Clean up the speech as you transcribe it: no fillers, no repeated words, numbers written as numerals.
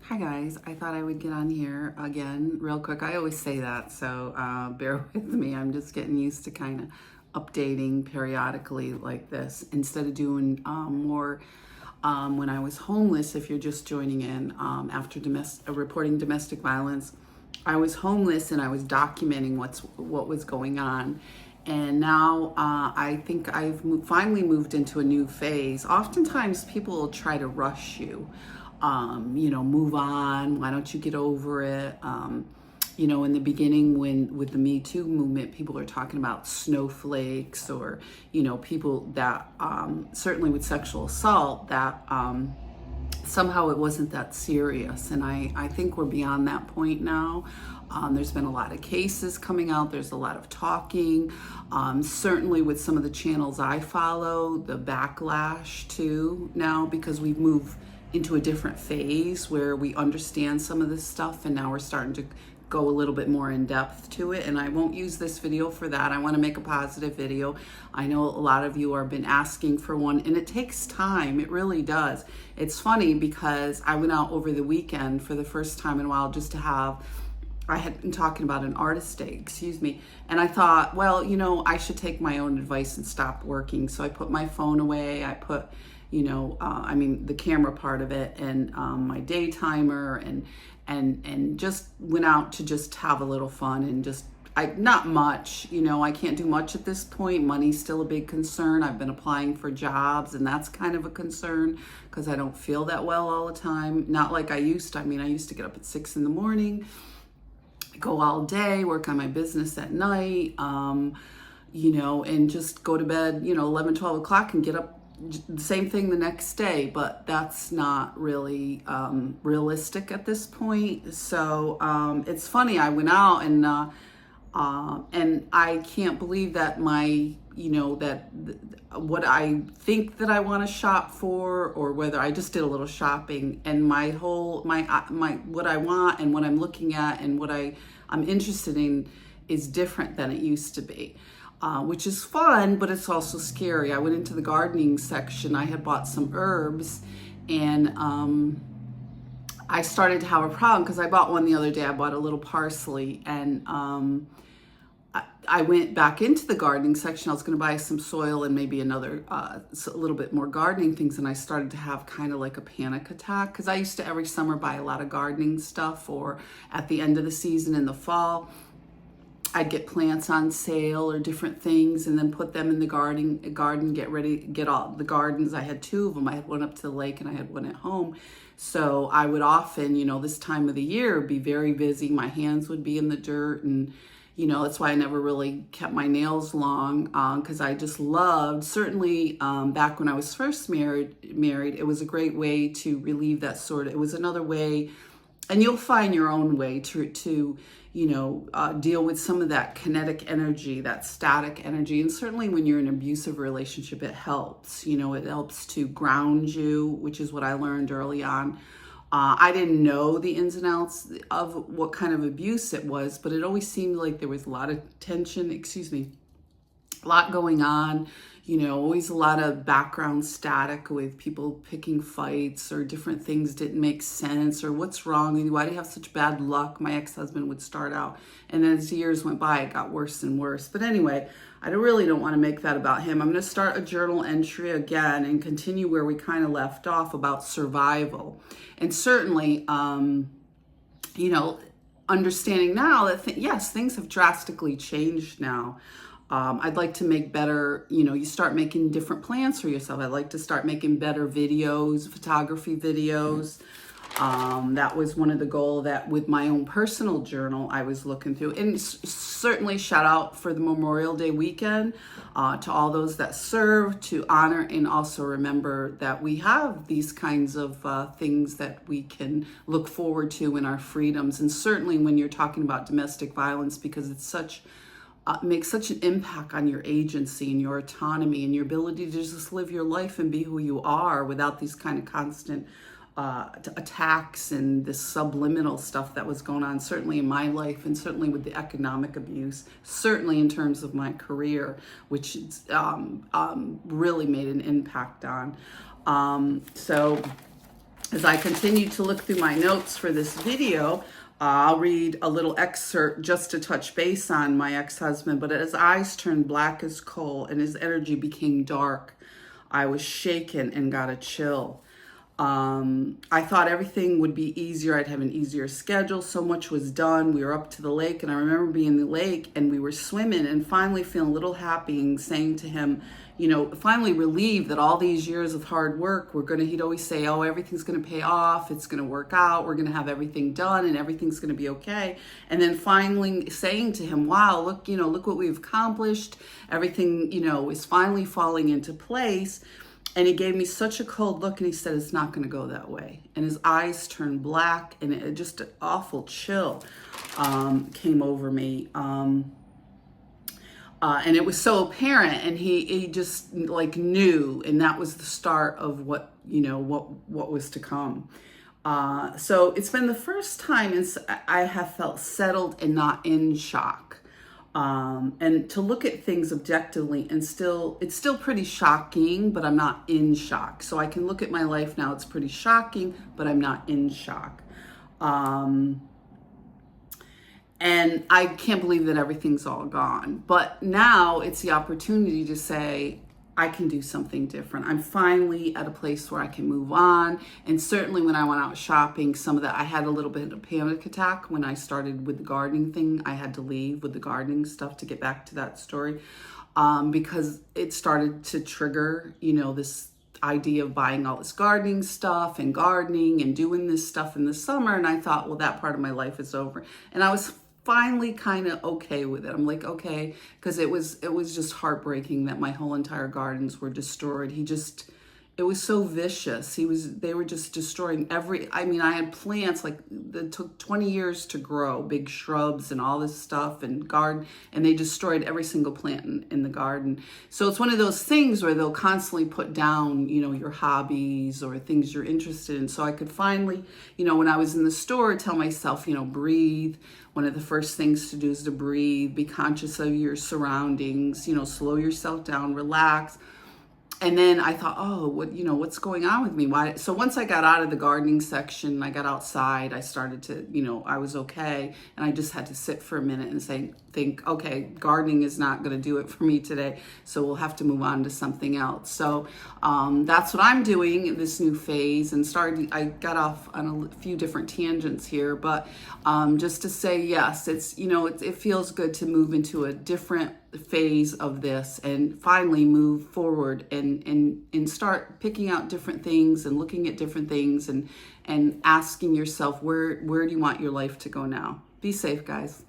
Hi guys, I thought I would get on here again real quick. I always say that, so bear with me. I'm just getting used to kind of updating periodically like this instead of doing more when I was homeless. If you're just joining in after reporting domestic violence, I was homeless and I was documenting what was going on. And now I think I've finally moved into a new phase. Oftentimes people will try to rush you, move on. Why don't you get over it? In the beginning, when with the Me Too movement, people are talking about snowflakes or, people that certainly with sexual assault that somehow it wasn't that serious. And I think we're beyond that point now. There's been a lot of cases coming out. There's a lot of talking. Certainly with some of the channels I follow, the backlash too now, because we've moved into a different phase where we understand some of this stuff, and now we're starting to go a little bit more in depth to it. And I won't use this video for that. I want to make a positive video. I know a lot of you have been asking for one, and it takes time. It really does. It's funny because I went out over the weekend for the first time in a while just to have, I had been talking about an artist day, and I thought, well, I should take my own advice and stop working. So I put my phone away. I put the camera part of it, and my day timer, and just went out to just have a little fun, and not much, I can't do much at this point. Money's still a big concern. I've been applying for jobs, and that's kind of a concern because I don't feel that well all the time. Not like I used to. I used to get up at 6 a.m, go all day, work on my business at night, and just go to bed, 11, 12 o'clock and get up the same thing the next day. But that's not really realistic at this point. So it's funny, I went out and I can't believe that what I think that I want to shop for, or whether I just did a little shopping, and my what I want and what I'm looking at and what I'm interested in is different than it used to be. Which is fun, but it's also scary. I went into the gardening section. I had bought some herbs, and I started to have a problem because I bought one the other day. I bought a little parsley, and I went back into the gardening section. I was going to buy some soil and maybe another, a little bit more gardening things, and I started to have kind of like a panic attack because I used to every summer buy a lot of gardening stuff, or at the end of the season in the fall, I'd get plants on sale or different things and then put them in the garden, get all the gardens. I had two of them. I had one up to the lake and I had one at home. So I would often, this time of the year, be very busy. My hands would be in the dirt, and, that's why I never really kept my nails long, because I just loved, certainly back when I was first married, it was a great way to relieve that it was another way, and you'll find your own way to deal with some of that kinetic energy, that static energy. And certainly when you're in an abusive relationship, it helps. It helps to ground you, which is what I learned early on. I didn't know the ins and outs of what kind of abuse it was, but it always seemed like there was a lot of tension, a lot going on, always a lot of background static with people picking fights, or different things didn't make sense, or what's wrong with you? Why do you have such bad luck? My ex-husband would start out, and then as the years went by, it got worse and worse. But anyway, I really don't want to make that about him. I'm going to start a journal entry again and continue where we kind of left off about survival. And certainly, understanding now that, yes, things have drastically changed now. I'd like to make better, you start making different plans for yourself. I'd like to start making better videos, photography videos. That was one of the goals that with my own personal journal I was looking through. And certainly shout out for the Memorial Day weekend to all those that serve, to honor and also remember that we have these kinds of things that we can look forward to in our freedoms. And certainly when you're talking about domestic violence, because it's makes such an impact on your agency and your autonomy and your ability to just live your life and be who you are without these kind of constant attacks and this subliminal stuff that was going on, certainly in my life, and certainly with the economic abuse, certainly in terms of my career, which really made an impact on. So as I continue to look through my notes for this video, I'll read a little excerpt just to touch base on my ex-husband. But as eyes turned black as coal and his energy became dark, I was shaken and got a chill. I thought everything would be easier. I'd have an easier schedule. So much was done. We were up to the lake, and I remember being in the lake and we were swimming and finally feeling a little happy and saying to him, you know, finally relieved that all these years of hard work, he'd always say, oh, everything's going to pay off. It's going to work out. We're going to have everything done and everything's going to be okay. And then finally saying to him, wow, look, look what we've accomplished. Everything, is finally falling into place. And he gave me such a cold look and he said, it's not going to go that way. And his eyes turned black and just an awful chill came over me. And it was so apparent, and he just like knew, and that was the start of what was to come. So it's been the first time I have felt settled and not in shock. And to look at things objectively and it's still pretty shocking, but I'm not in shock. So I can look at my life now, it's pretty shocking, but I'm not in shock. And I can't believe that everything's all gone. But now it's the opportunity to say, I can do something different. I'm finally at a place where I can move on. And certainly when I went out shopping, some of that, I had a little bit of a panic attack when I started with the gardening thing. I had to leave with the gardening stuff to get back to that story because it started to trigger, this idea of buying all this gardening stuff and gardening and doing this stuff in the summer. And I thought, well, that part of my life is over. And I was finally kind of okay with it. I'm like, okay, because it was just heartbreaking that my whole entire gardens were destroyed. It was so vicious. They were just destroying I had plants like that took 20 years to grow, big shrubs and all this stuff and garden, and they destroyed every single plant in the garden. So it's one of those things where they'll constantly put down, your hobbies or things you're interested in. So I could finally, when I was in the store, tell myself, breathe. One of the first things to do is to breathe, be conscious of your surroundings, slow yourself down, relax. And then I thought, oh, what's going on with me? Why? So once I got out of the gardening section, I got outside, I started to, I was okay. And I just had to sit for a minute and think, okay, gardening is not going to do it for me today. So we'll have to move on to something else. So that's what I'm doing in this new phase. And I got off on a few different tangents here, but just to say, yes, it feels good to move into a different phase of this and finally move forward and start picking out different things and looking at different things and asking yourself, where do you want your life to go now? Be safe, guys.